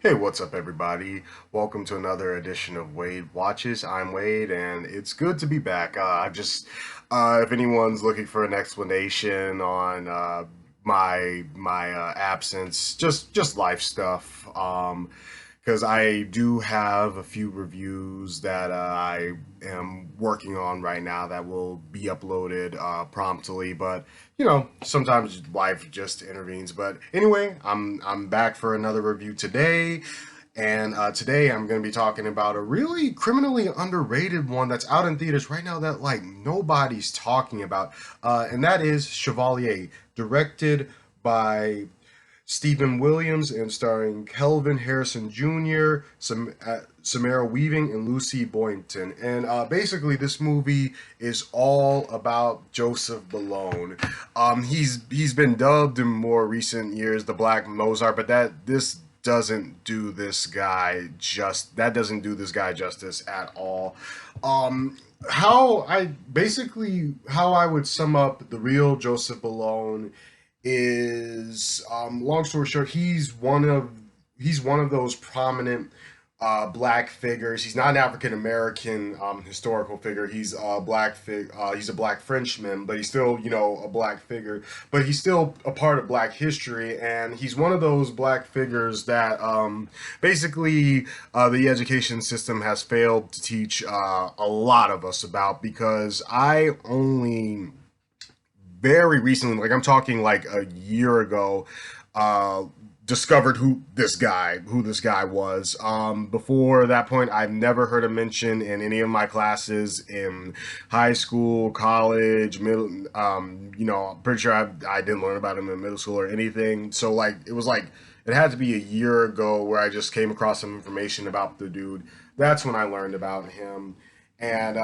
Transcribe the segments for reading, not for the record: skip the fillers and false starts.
Hey, what's up, everybody? Welcome to another edition of Wade Watches. I'm Wade, and it's good to be back. If anyone's looking for an explanation on my absence, just life stuff. Because I do have a few reviews that I am working on right now that will be uploaded promptly, but sometimes life just intervenes. But anyway, I'm back for another review today, and today I'm going to be talking about a really criminally underrated one that's out in theaters right now that like nobody's talking about, and that is Chevalier, directed by Stephen Williams and starring Kelvin Harrison Jr., Samara Weaving, and Lucy Boynton. And basically, this movie is all about Joseph Balone. He's been dubbed in more recent years the Black Mozart, but this doesn't do this guy justice at all. How I would sum up the real Joseph Balone is, long story short, he's one of those prominent black figures. He's not an African American historical figure. He's a black Frenchman, but he's still a black figure. But he's still a part of Black history, and he's one of those black figures that basically the education system has failed to teach a lot of us about, because I only very recently, like I'm talking like a year ago, uh, discovered who this guy was. Before that point, I've never heard him mentioned in any of my classes in high school, college, middle. I'm pretty sure I didn't learn about him in middle school or anything. So like it had to be a year ago where I just came across some information about the dude. That's when I learned about him, and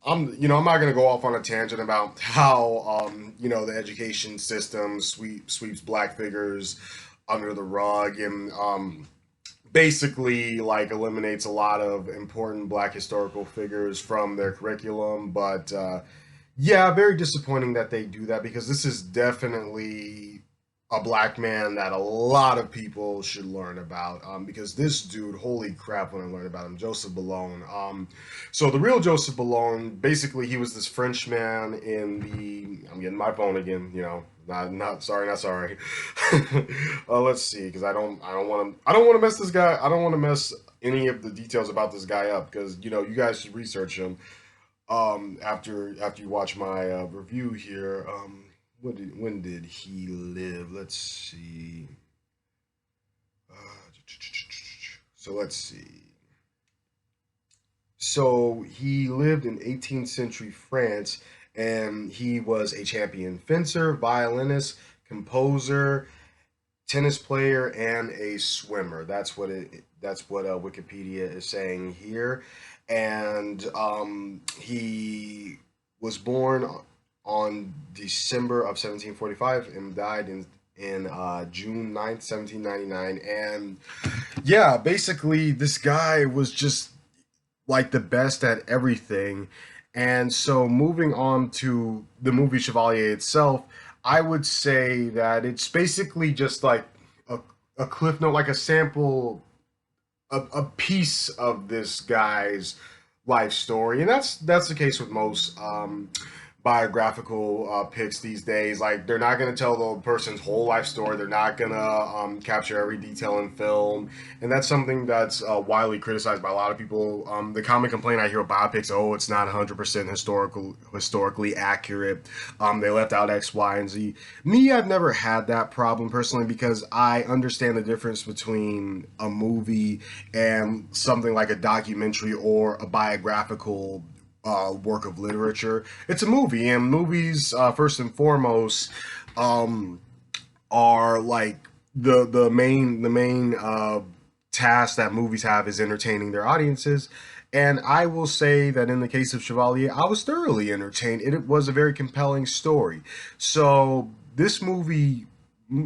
I'm not going to go off on a tangent about how the education system sweeps black figures under the rug, and basically like eliminates a lot of important black historical figures from their curriculum. But yeah, very disappointing that they do that, because this is definitely a black man that a lot of people should learn about, because this dude, holy crap, when I learned about him, Joseph Boulogne. So the real Joseph Boulogne, basically, he was this Frenchman in the. I'm getting my phone again. Not sorry, not sorry. Let's see, because I don't want to mess this guy. I don't want to mess any of the details about this guy up, because you guys should research him. After you watch my review here. When did he live? Let's see. So let's see. So he lived in 18th century France, and he was a champion fencer, violinist, composer, tennis player, and a swimmer. That's what Wikipedia is saying here. And he was born on December of 1745 and died in June 9th, 1799. And yeah, basically this guy was just like the best at everything. And so moving on to the movie Chevalier itself, I would say that it's basically just like a, a cliff note, like a sample, a piece of this guy's life story. And that's the case with most biographical picks these days. Like, they're not going to tell the person's whole life story. They're not going to capture every detail in film, and that's something that's widely criticized by a lot of people. The common complaint I hear about biopics: oh, it's not 100% historically accurate. They left out X, Y, and Z. Me, I've never had that problem personally, because I understand the difference between a movie and something like a documentary or a biographical work of literature. It's a movie, and movies, first and foremost, um, are like the main task that movies have is entertaining their audiences. And I will say that in the case of Chevalier, I was thoroughly entertained. It was a very compelling story. So this movie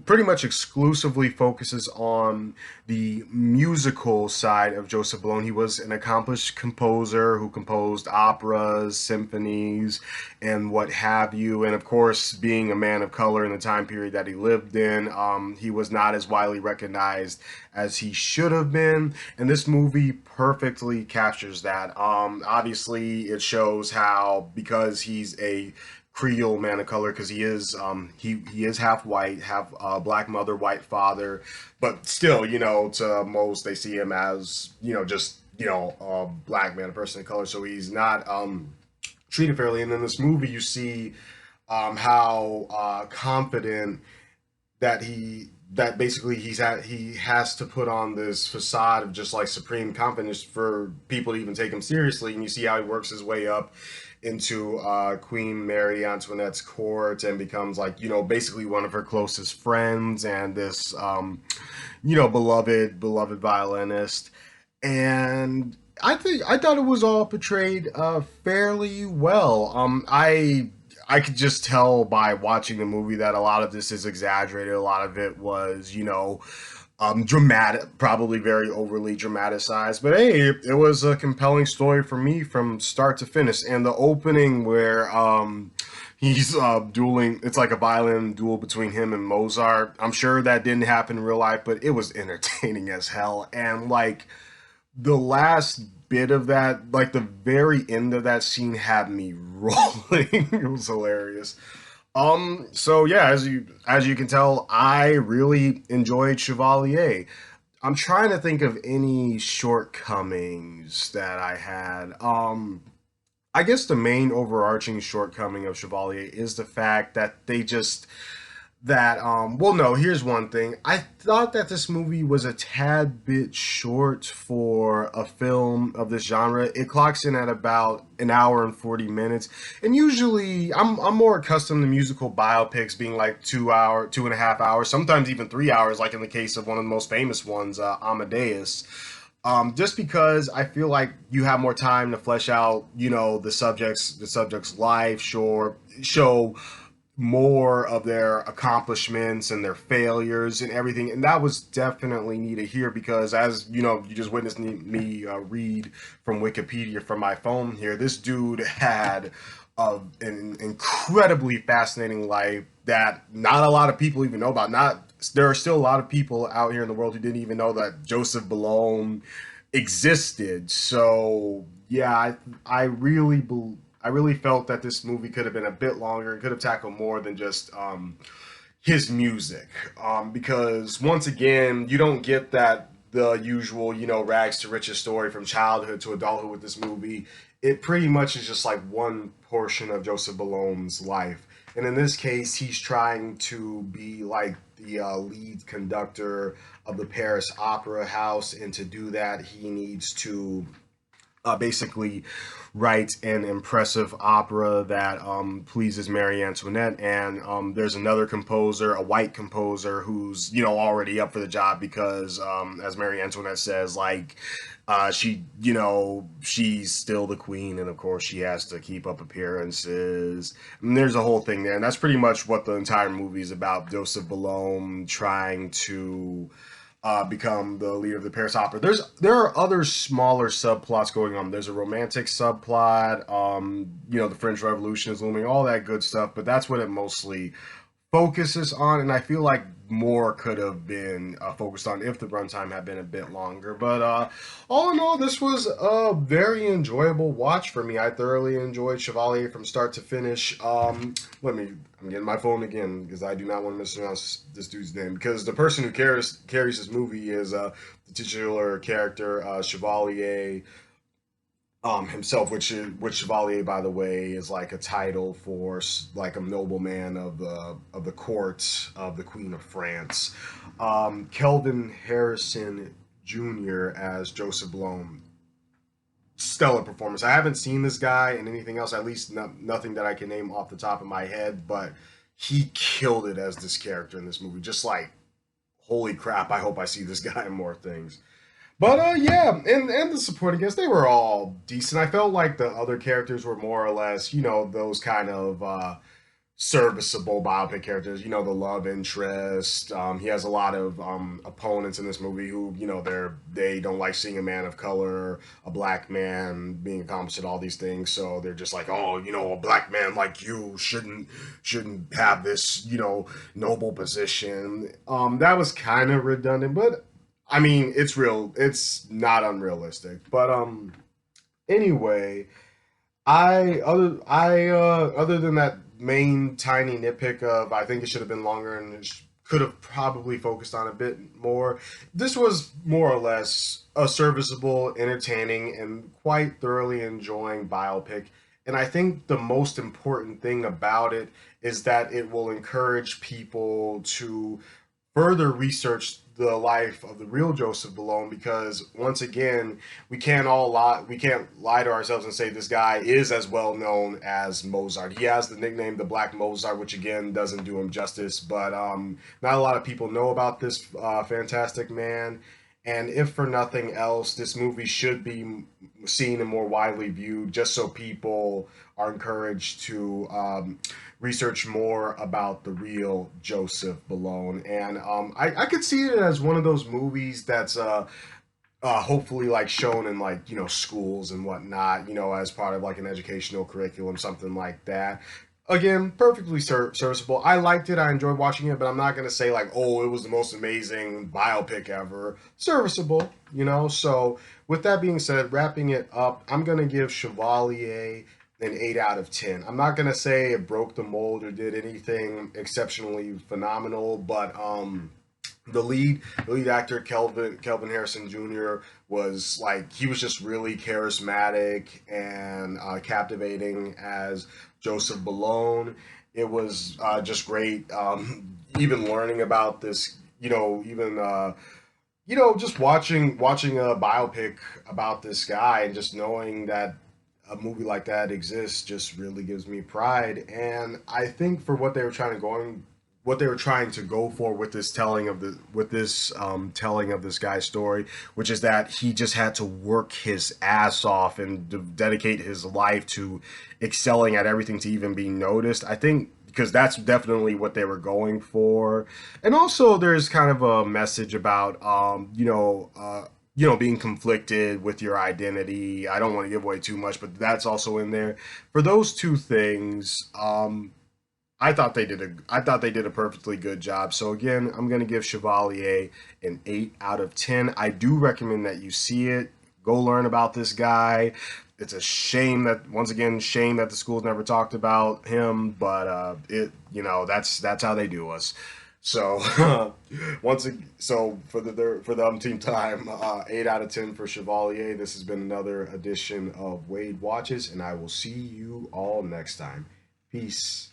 pretty much exclusively focuses on the musical side of Joseph Bologna. He was an accomplished composer who composed operas, symphonies, and what have you. And of course, being a man of color in the time period that he lived in, he was not as widely recognized as he should have been. And this movie perfectly captures that. Obviously, it shows how, because he's a Creole man of color, because he is half white, half black mother, white father, but still, to most they see him as just a black man, a person of color. So he's not treated fairly. And in this movie, you see how confident that basically he has to put on this facade of just like supreme confidence for people to even take him seriously. And you see how he works his way up into Queen Mary Antoinette's court and becomes like basically one of her closest friends and this beloved violinist. And I thought it was all portrayed fairly well. I could just tell by watching the movie that a lot of this is exaggerated. A lot of it was, dramatic, probably very overly dramatized. But hey, it was a compelling story for me from start to finish. And the opening where he's dueling, it's like a violin duel between him and Mozart. I'm sure that didn't happen in real life, but it was entertaining as hell. And like the last bit of that, like the very end of that scene, had me rolling. It was hilarious. So yeah, as you can tell, I really enjoyed Chevalier. I'm trying to think of any shortcomings that I had. I guess the main overarching shortcoming of Chevalier is the fact that they just that well, no, here's one thing. I thought that this movie was a tad bit short for a film of this genre. It clocks in at about an hour and 40 minutes, and usually I'm more accustomed to musical biopics being like 2 hour 2.5 hours, sometimes even 3 hours, like in the case of one of the most famous ones, Amadeus. Just because I feel like you have more time to flesh out, the subject's life, show more of their accomplishments and their failures and everything. And that was definitely needed here because, as you know, you just witnessed me read from Wikipedia from my phone here. This dude had an incredibly fascinating life that not a lot of people even know about. Not There are still a lot of people out here in the world who didn't even know that Joseph Boulogne existed. So yeah, I really felt that this movie could have been a bit longer and could have tackled more than just his music. Because once again, you don't get the usual, rags to riches story from childhood to adulthood with this movie. It pretty much is just like one portion of Joseph Balogne's life. And in this case, he's trying to be like the lead conductor of the Paris Opera House. And to do that, he needs to basically write an impressive opera that pleases Marie Antoinette. And there's another composer, a white composer, who's already up for the job because, as Marie Antoinette says, like she's still the queen, and of course she has to keep up appearances. And there's a whole thing there, and that's pretty much what the entire movie is about. Joseph Boulogne trying to become the leader of the Paris Opera. There are other smaller subplots going on. There's a romantic subplot. The French Revolution is looming, all that good stuff. But that's what it mostly focuses on, and I feel like more could have been focused on if the runtime had been a bit longer. But all in all, this was a very enjoyable watch for me. I thoroughly enjoyed Chevalier from start to finish. I'm getting my phone again because I do not want to mispronounce this dude's name. Because the person who carries this movie is the titular character, Chevalier himself, which Chevalier, by the way, is like a title for like a nobleman of the court of the Queen of France. Kelvin Harrison Jr. as Joseph Blount. Stellar performance. I haven't seen this guy in anything else, at least nothing that I can name off the top of my head, but he killed it as this character in this movie. Just like, holy crap, I hope I see this guy in more things. But yeah, and the supporting cast, they were all decent. I felt like the other characters were more or less, those kind of serviceable biopic characters. You know, the love interest. He has a lot of opponents in this movie who, you know, they don't like seeing a man of color, a black man being accomplished at all these things. So they're just like, oh, you know, a black man like you shouldn't have this, you know, noble position. That was kind of redundant, but I mean, it's real. It's not unrealistic. But anyway, other than that main tiny nitpick of I think it should have been longer and could have probably focused on a bit more. This was more or less a serviceable, entertaining, and quite thoroughly enjoying biopic. And I think the most important thing about it is that it will encourage people to further research the life of the real Joseph Malone, because once again we can't lie to ourselves and say this guy is as well known as Mozart. He has the nickname the Black Mozart, which again doesn't do him justice, but not a lot of people know about this fantastic man. And if for nothing else, this movie should be seen and more widely viewed, just so people are encouraged to research more about the real Joseph Malone. And I could see it as one of those movies that's hopefully like shown in like, you know, schools and whatnot, you know, as part of like an educational curriculum, something like that. Again, perfectly serviceable. I liked it. I enjoyed watching it, but I'm not gonna say like, oh, it was the most amazing biopic ever. Serviceable, you know. So with that being said, wrapping it up, I'm gonna give Chevalier an 8 out of 10. I'm not gonna say it broke the mold or did anything exceptionally phenomenal, but the lead actor Kelvin Harrison Jr. was like, he was just really charismatic and captivating as Joseph Malone. It was just great. Even learning about this, you know, even you know, just watching a biopic about this guy and just knowing that a movie like that exists just really gives me pride. And I think for what they were trying to go for with this telling of this guy's story, which is that he just had to work his ass off and dedicate his life to excelling at everything to even be noticed. I think because that's definitely what they were going for. And also there's kind of a message about you know, being conflicted with your identity. I don't want to give away too much, but that's also in there. For those two things, I thought they did a perfectly good job. So again, I'm gonna give Chevalier an 8 out of 10. I do recommend that you see it. Go learn about this guy. It's a shame that once again, shame that the schools never talked about him, but it you know that's how they do us. So so for the umpteenth time, 8 out of 10 for Chevalier. This has been another edition of Wade Watches, and I will see you all next time. Peace.